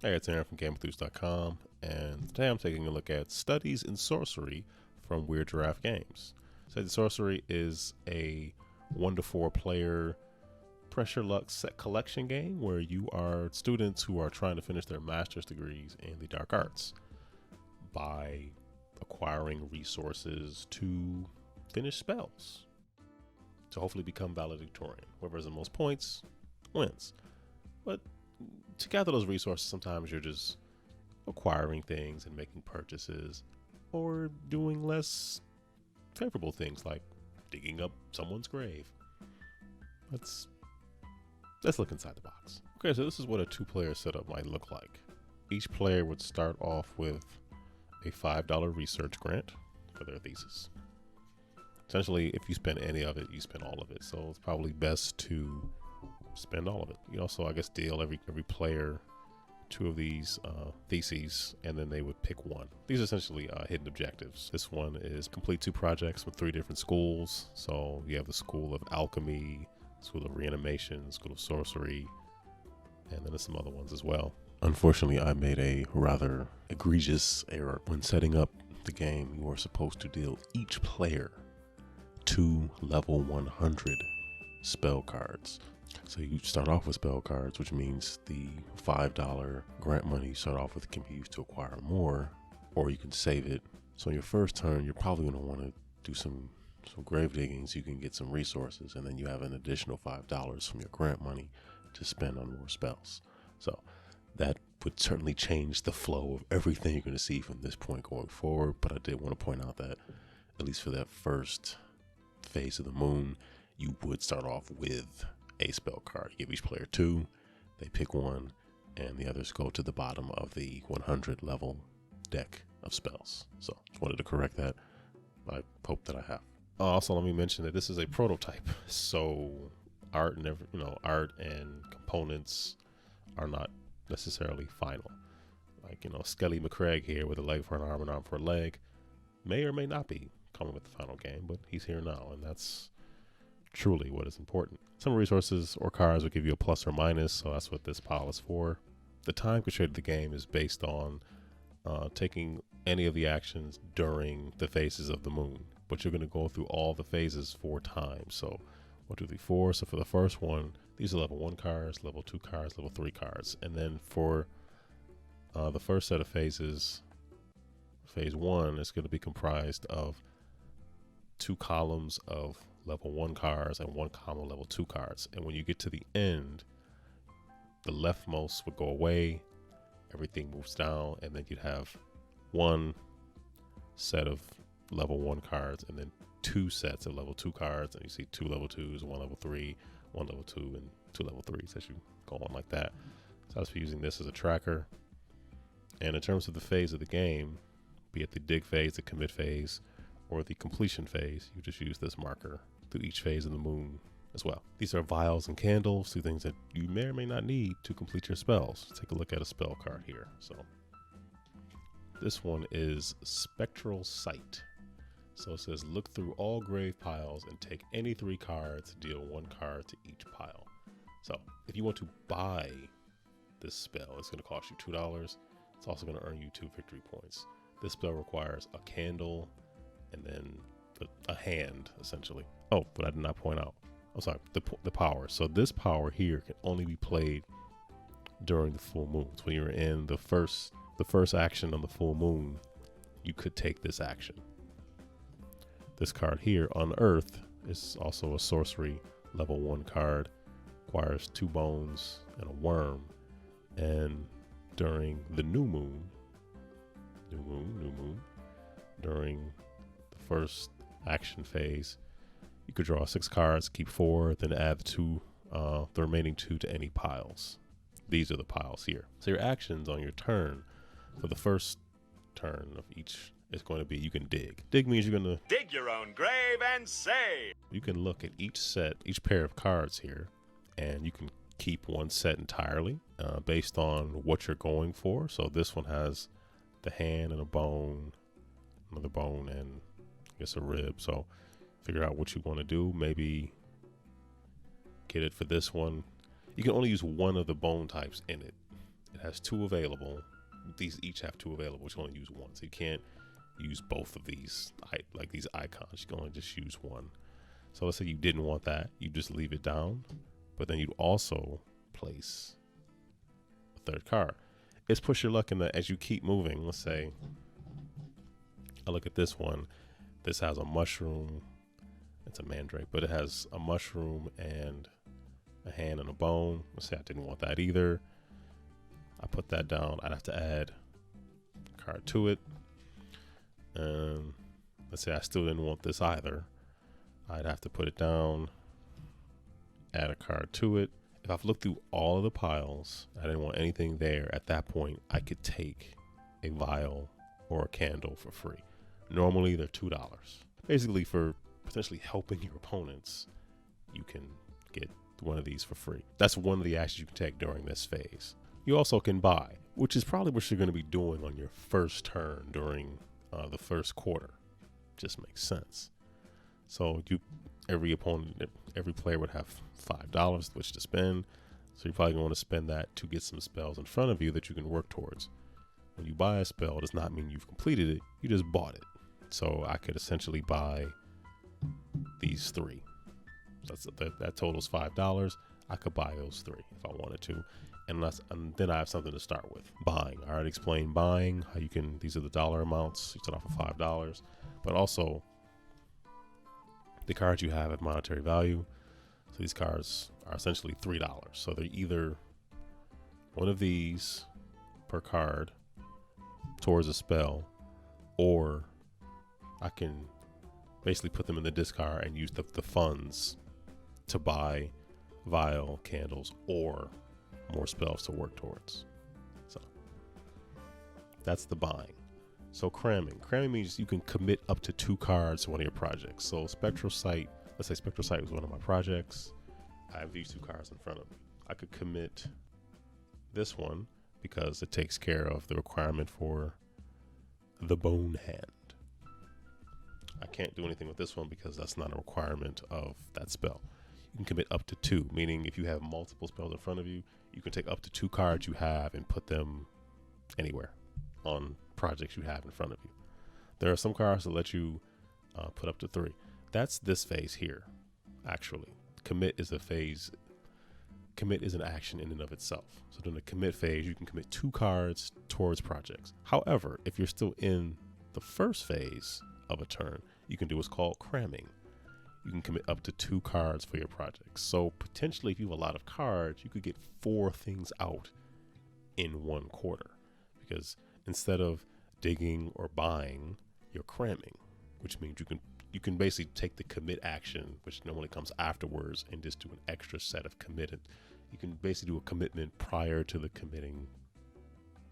Hey, it's Aaron from GameEnthus.com, and today I'm taking a look at Studies in Sorcery from Weird Giraffe Games. Studies in Sorcery is a 1 to 4 player pressure luck set collection game where you are students who are trying to finish their master's degrees in the dark arts by acquiring resources to finish spells to hopefully become valedictorian. Whoever has the most points wins. But to gather those resources, sometimes you're just acquiring things and making purchases, or doing less favorable things like digging up someone's grave. Let's look inside the box. Okay, so this is what a 2-player setup might look like. Each player would start off with a $5 research grant for their thesis. Essentially, if you spend any of it, you spend all of it. So it's probably best to spend all of it. You also, I guess, deal every player 2 of these theses, and then they would pick one. These are essentially hidden objectives. This one is complete 2 projects with 3 different schools. So you have the School of Alchemy, School of Reanimation, School of Sorcery, and then there's some other ones as well. Unfortunately, I made a rather egregious error. When setting up the game, you are supposed to deal each player 2 level 100 spell cards. So you start off with spell cards, which means the $5 grant money you start off with can be used to acquire more, or you can save it. So in your first turn, you're probably going to want to do some grave digging so you can get some resources, and then you have an additional $5 from your grant money to spend on more spells. So that would certainly change the flow of everything you're going to see from this point going forward. But I did want to point out that at least for that first phase of the moon, you would start off with a spell card. You give each player 2, they pick one, and the others go to the bottom of the 100 level deck of spells. So just wanted to correct that. I hope that I have. Also, let me mention that this is a prototype, so art and components are not necessarily final. Like, Skelly McCraig here with a leg for an arm for a leg may or may not be coming with the final game, but he's here now, and that's truly what is important. Some resources or cards will give you a plus or minus, so that's what this pile is for. The time constraint of the game is based on taking any of the actions during the phases of the moon, but you're going to go through all the phases 4 times. So 1, 2, 3, 4. So for the first one, these are level 1 cards, level 2 cards, level 3 cards, and then for the first set of phases, phase 1 is going to be comprised of 2 columns of level 1 cards and 1 column of level 2 cards. And when you get to the end, the leftmost would go away, everything moves down, and then you'd have 1 set of level 1 cards and then 2 sets of level 2 cards, and you see 2 level 2s, 1 level 3, 1 level 2, and 2 level 3s as you go on like that. So I was using this as a tracker. And in terms of the phase of the game, be it the dig phase, the commit phase, or the completion phase, you just use this marker through each phase of the moon as well. These are vials and candles, 2 things that you may or may not need to complete your spells. Take a look at a spell card here. So this one is Spectral Sight. So it says look through all grave piles and take any 3 cards, deal 1 card to each pile. So if you want to buy this spell, it's going to cost you $2. It's also going to earn you 2 victory points. This spell requires a candle and then a hand, essentially. Oh, but I did not point out. I'm sorry, the power. So this power here can only be played during the full moon. So when you're in the first action on the full moon, you could take this action. This card here, Unearth, is also a sorcery level 1 card. Requires 2 bones and a worm. And during the new moon, during the first action phase, you could draw 6 cards, keep 4, then add the remaining 2 to any piles. These are the piles here. So your actions on your turn, for the first turn of each, is going to be you can dig. Dig means you're going to dig your own grave and save. You can look at each pair of cards here, and you can keep 1 set entirely based on what you're going for. So this one has the hand and a bone, another bone, and I guess a rib. So figure out what you want to do. Maybe get it for this one. You can only use 1 of the bone types in it, It has 2 available. These each have 2 available, but you only use 1. So you can't use both of these, like these icons. You can only just use 1. So let's say you didn't want that. You just leave it down, but then you'd also place a 3rd card. It's push your luck in that as you keep moving. Let's say I look at this one. This has a mushroom. It's a mandrake, but it has a mushroom and a hand and a bone. Let's say I didn't want that either. I put that down. I'd have to add a card to it. And let's say I still didn't want this either. I'd have to put it down, add a card to it. If I've looked through all of the piles, I didn't want anything there, at that point, I could take a vial or a candle for free. Normally, they're $2. Basically, for potentially helping your opponents, you can get one of these for free. That's one of the actions you can take during this phase. You also can buy, which is probably what you're going to be doing on your first turn during the first quarter. Just makes sense. So every player would have $5 which to spend. So you're probably going to want to spend that to get some spells in front of you that you can work towards. When you buy a spell, it does not mean you've completed it. You just bought it. So I could essentially buy these 3. That totals $5. I could buy those 3 if I wanted to. And then I have something to start with. Buying. I already explained buying, how you can, these are the dollar amounts. You start off with $5. But also the cards you have at monetary value. So these cards are essentially $3. So they're either one of these per card towards a spell, or I can basically put them in the discard and use the funds to buy vial, candles, or more spells to work towards. So that's the buying. So cramming means you can commit up to 2 cards to one of your projects. So Spectral Sight, let's say Spectral Sight was one of my projects. I have these 2 cards in front of me. I could commit this one because it takes care of the requirement for the bone hand. I can't do anything with this one because that's not a requirement of that spell. You can commit up to 2, meaning if you have multiple spells in front of you, you can take up to 2 cards you have and put them anywhere on projects you have in front of you. There are some cards that let you put up to 3. That's this phase here, actually. Commit is a phase. Commit is an action in and of itself. So during the commit phase, you can commit 2 cards towards projects. However, if you're still in the first phase of a turn, you can do what's called cramming. You can commit up to 2 cards for your project. So potentially, if you have a lot of cards, you could get 4 things out in 1 quarter, because instead of digging or buying, you're cramming, which means you can basically take the commit action, which normally comes afterwards, and just do an extra set of committed. You can basically do a commitment prior to the committing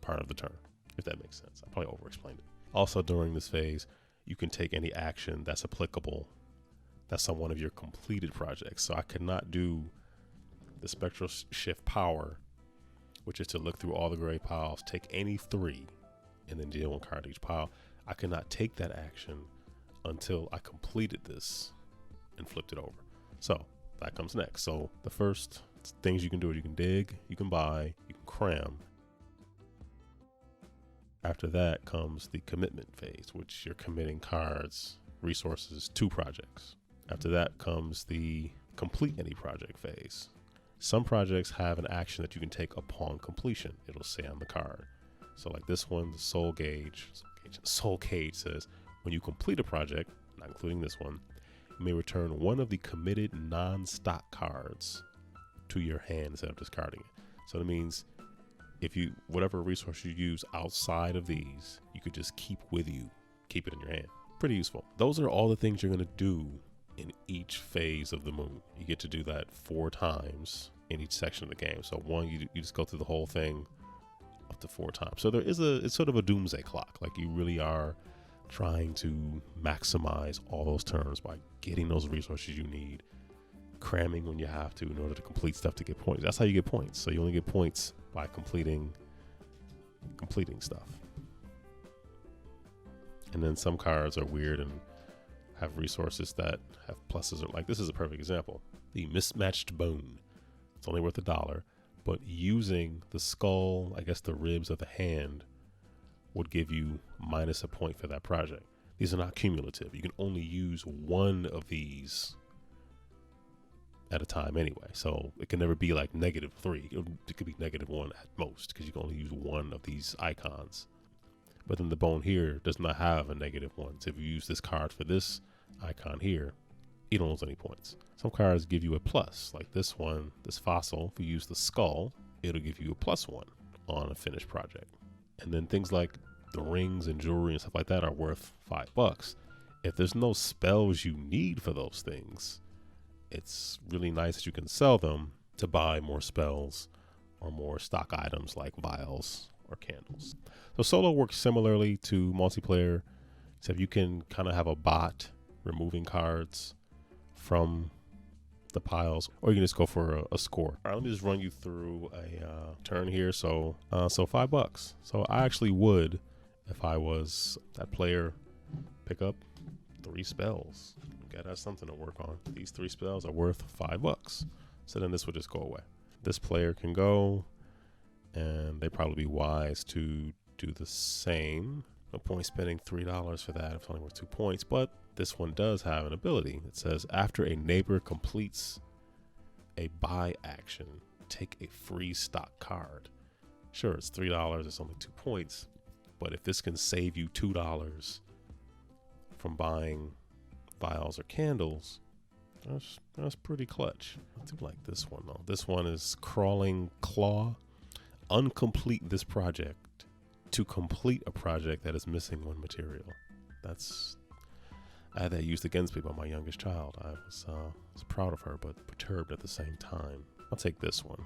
part of the turn, if that makes sense. I probably over-explained it. Also, during this phase, you can take any action that's applicable that's on one of your completed projects. So I could not do the Spectral Shift Power, which is to look through all the gray piles, take any 3, and then deal 1 card to each pile. I could not take that action until I completed this and flipped it over. So that comes next. So the first things you can do is you can dig, you can buy, you can cram. After that comes the commitment phase, which you're committing cards, resources to projects. After that comes the complete any project phase. Some projects have an action that you can take upon completion. It'll say on the card. So like this one, the Soul Cage says, when you complete a project, not including this one, you may return one of the committed non-stock cards to your hand instead of discarding it. So that means if you, whatever resource you use outside of these, you could just keep with you, keep it in your hand. Pretty useful. Those are all the things you're going to do in each phase of the moon. You get to do that 4 times in each section of the game. So one, you just go through the whole thing up to 4 times. So it's sort of a doomsday clock. Like you really are trying to maximize all those turns by getting those resources you need, cramming when you have to in order to complete stuff to get points. That's how you get points. So you only get points by completing stuff. And then some cards are weird and have resources that have pluses. Like this is a perfect example. The Mismatched Bone. It's only worth $1, but using the skull, I guess the ribs of the hand, would give you minus a point for that project. These are not cumulative. You can only use one of these at a time anyway. So it can never be like -3. It could be -1 at most, because you can only use one of these icons. But then the bone here does not have a -1. So if you use this card for this icon here, you don't lose any points. Some cards give you a plus, like this one, this fossil. If you use the skull, it'll give you a +1 on a finished project. And then things like the rings and jewelry and stuff like that are worth $5. If there's no spells you need for those things, it's really nice that you can sell them to buy more spells or more stock items like vials or candles. So solo works similarly to multiplayer, except you can kind of have a bot removing cards from the piles, or you can just go for a score. All right, let me just run you through a turn here. So $5. So I actually would, if I was that player, pick up 3 spells. Okay, that's something to work on. These 3 spells are worth $5. So then this would just go away. This player can go, and they'd probably be wise to do the same. No point spending $3 for that if it's only worth 2 points, but this one does have an ability. It says, after a neighbor completes a buy action, take a free stock card. Sure, it's $3, it's only 2 points, but if this can save you $2 from buying vials or candles, that's pretty clutch. I do like this one though. This one is Crawling Claw. Uncomplete this project to complete a project that is missing 1 material. I had that used against me by my youngest child. I was proud of her, but perturbed at the same time. I'll take this one.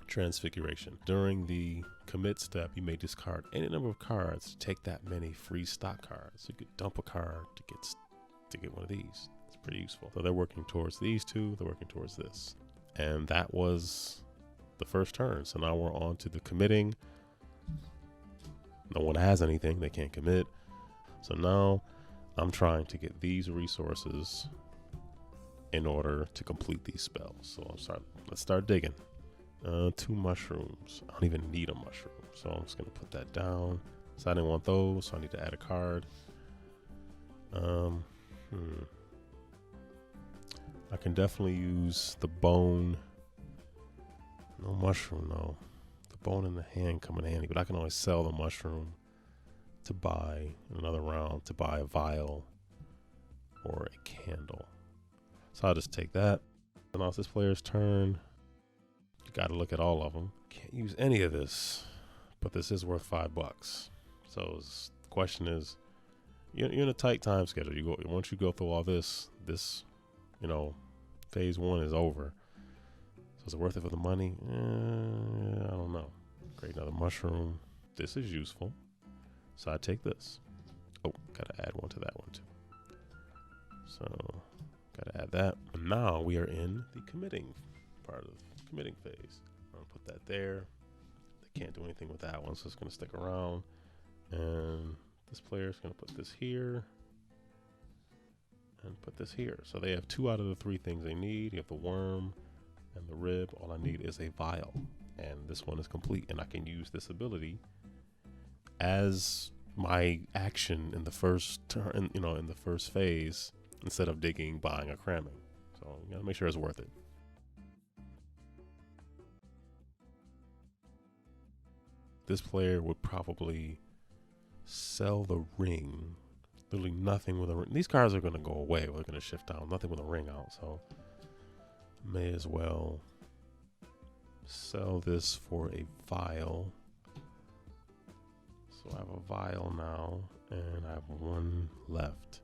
Transfiguration. During the commit step, you may discard any number of cards to take that many free stock cards. So you could dump a card to get one of these. It's pretty useful. So they're working towards these 2. They're working towards this. And that was the first turn. So now we're on to the committing. No one has anything. They can't commit. So now I'm trying to get these resources in order to complete these spells. So let's start digging. 2 mushrooms. I don't even need a mushroom. So I'm just going to put that down. So I didn't want those, so I need to add a card. I can definitely use the bone. No mushroom, though. The bone in the hand come in handy, but I can always sell the mushroom to buy in another round, to buy a vial or a candle. So I'll just take that. And now it's this player's turn. You got to look at all of them. Can't use any of this, but this is worth $5. So the question is, you're in a tight time schedule. Once you go through all this, phase 1 is over. So is it worth it for the money? I don't know. Create another mushroom. This is useful. So I take this. Oh, gotta add one to that one too. So gotta add that. And now we are in the committing part of the committing phase. I'll put that there. They can't do anything with that one, so it's gonna stick around. And this player is gonna put this here and put this here. So they have 2 out of the 3 things they need. You have the worm and the rib. All I need is a vial, and this one is complete. And I can use this ability as my action in the first turn, in the first phase, instead of digging, buying, or cramming. So you gotta make sure it's worth it. This player would probably sell the ring. Literally nothing with a ring. These cards are gonna go away. We're gonna shift down. Nothing with a ring out. So may as well sell this for a vial. So I have a vial now, and I have 1 left.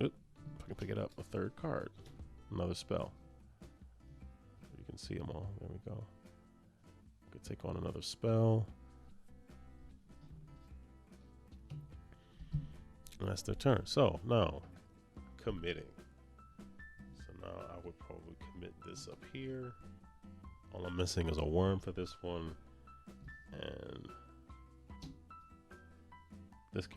Oop, if I can pick it up, a 3rd card, another spell. You can see them all. There we go. Could take on another spell. And that's their turn. So now, committing. So now I would probably commit this up here. All I'm missing is a worm for this one, and this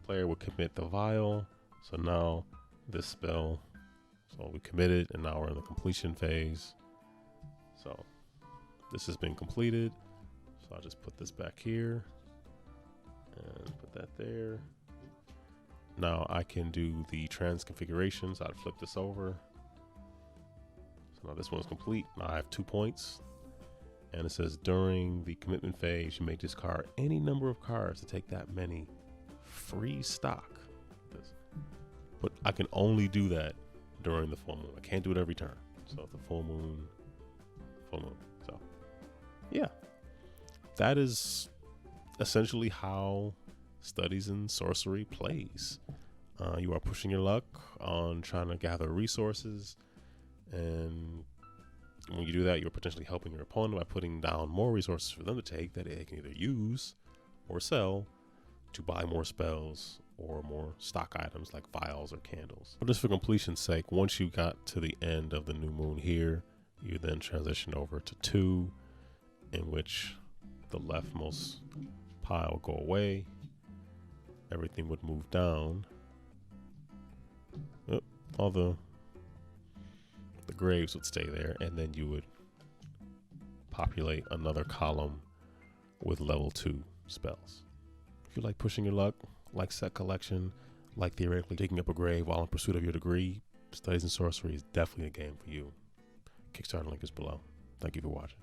player would commit the vial. So now this spell, so we committed, and now we're in the completion phase. So this has been completed. So I'll just put this back here and put that there. Now I can do the trans configurations. I'd flip this over. So now this one's complete. Now I have 2 points. And it says during the commitment phase, you may discard any number of cards to take that many free stock. But I can only do that during the full moon. I can't do it every turn. So the full moon. So yeah, that is essentially how Studies in Sorcery plays. You are pushing your luck on trying to gather resources, and when you do that, you're potentially helping your opponent by putting down more resources for them to take that they can either use or sell to buy more spells or more stock items like vials or candles. But just for completion's sake, once you got to the end of the new moon here, you then transition over to 2, in which the leftmost pile go away. Everything would move down. All the graves would stay there, and then you would populate another column with level 2 spells. If you like pushing your luck, like set collection, like theoretically digging up a grave while in pursuit of your degree, Studies in Sorcery is definitely a game for you. Kickstarter link is below. Thank you for watching.